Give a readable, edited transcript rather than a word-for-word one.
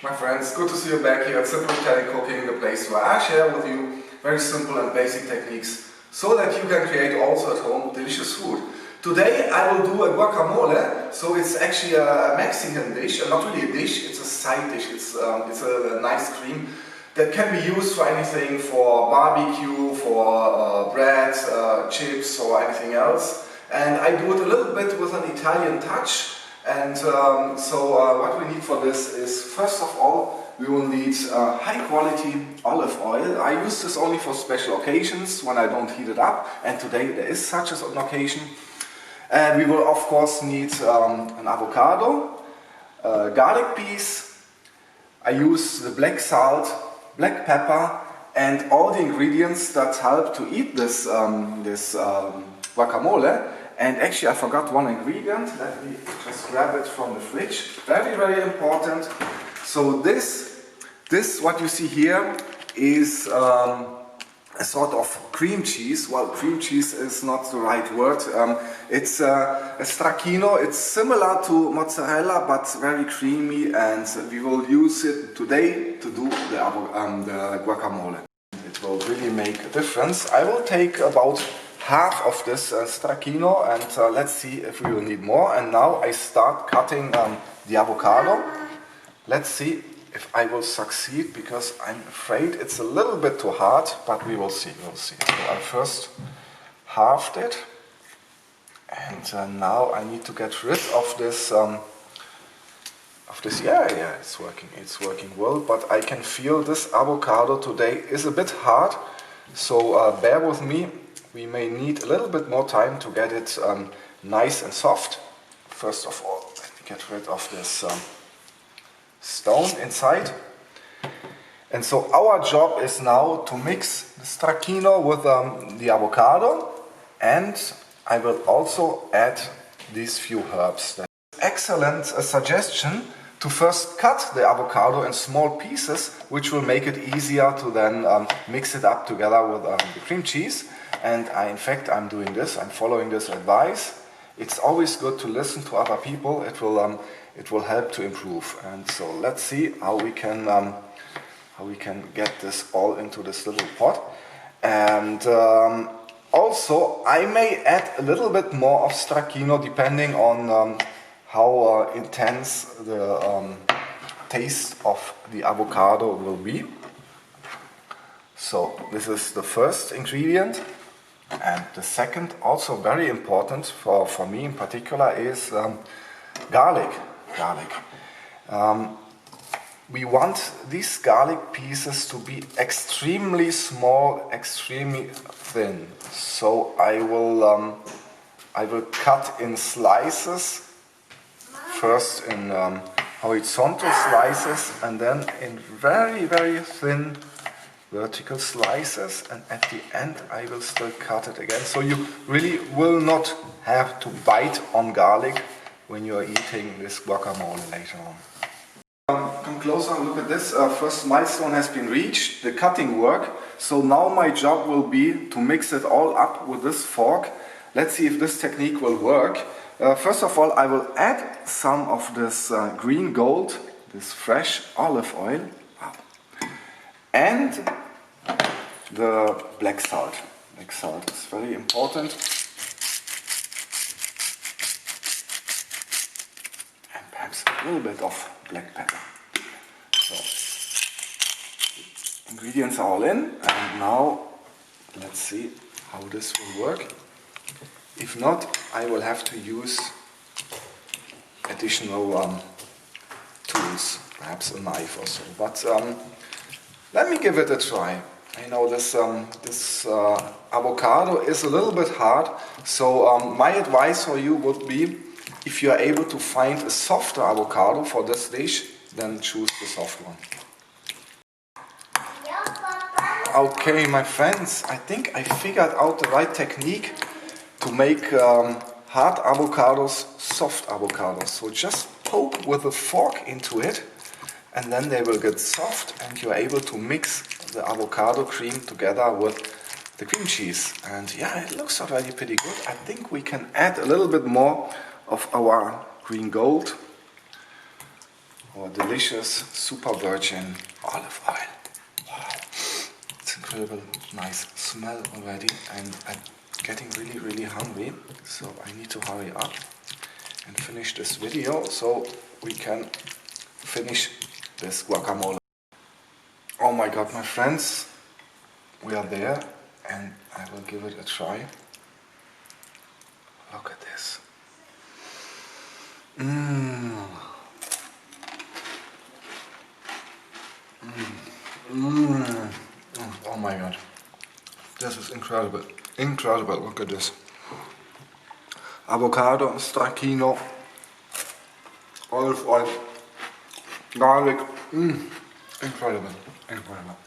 My friends, good to see you back here at Simple Italian Cooking, the place where I share with you very simple and basic techniques so that you can create also at home delicious food. Today I will do a guacamole, so it's actually a Mexican dish, not really a dish, it's a side dish, it's a nice cream that can be used for anything, for barbecue, for bread, chips or anything else. And I do it a little bit with an Italian touch. And what we need for this is, first of all, we will need high quality olive oil. I use this only for special occasions when I don't heat it up, and today there is such an occasion. And we will of course need an avocado, garlic piece. I use the black salt, black pepper, and all the ingredients that help to eat this guacamole. And actually I forgot one ingredient. Let me just grab it from the fridge. Very, very important. So this what you see here is a sort of cream cheese. Well, cream cheese is not the right word. It's a stracchino. It's similar to mozzarella but very creamy, and we will use it today to do the guacamole. It will really make a difference. I will take about half of this stracchino, and let's see if we will need more. And now I start cutting the avocado. Let's see if I will succeed, because I'm afraid it's a little bit too hard, but we will see. So I first halved it, and now I need to get rid of this. Yeah, it's working well, but I can feel this avocado today is a bit hard, so bear with me. We may need a little bit more time to get it nice and soft. First of all, let me get rid of this stone inside. And so our job is now to mix the stracchino with the avocado, and I will also add these few herbs. That's an excellent suggestion to first cut the avocado in small pieces, which will make it easier to then mix it up together with the cream cheese. And in fact, I'm doing this. I'm following this advice. It's always good to listen to other people. It will help to improve. And so let's see how we can get this all into this little pot. And also, I may add a little bit more of stracchino depending on how intense the taste of the avocado will be. So this is the first ingredient. And the second, also very important for me in particular, is garlic. We want these garlic pieces to be extremely small, extremely thin. So I will cut in slices, first in horizontal slices, and then in very, very thin vertical slices, and at the end I will still cut it again. So you really will not have to bite on garlic when you are eating this guacamole later on. Come closer and look at this. First milestone has been reached, the cutting work. So now my job will be to mix it all up with this fork. Let's see if this technique will work. First of all, I will add some of this green gold, this fresh olive oil, and the black salt. Black salt is very important. And perhaps a little bit of black pepper. So, ingredients are all in, and now let's see how this will work. If not, I will have to use additional tools, perhaps a knife or so. But let me give it a try. I know this avocado is a little bit hard, so my advice for you would be, if you are able to find a softer avocado for this dish, then choose the soft one. Okay, my friends, I think I figured out the right technique to make hard avocados soft avocados. So just poke with a fork into it, and then they will get soft, and you're able to mix the avocado cream together with the cream cheese. And yeah, it looks already pretty good. I think we can add a little bit more of our green gold. our delicious super virgin olive oil. Wow. It's incredible, nice smell already, and I'm getting really hungry, so I need to hurry up and finish this video so we can finish this guacamole. Oh my god, my friends, we are there, and I will give it a try. Look at this. Oh my god, this is incredible, incredible. Look at this. Avocado, stracchino, olive oil, garlic, incredible, incredible.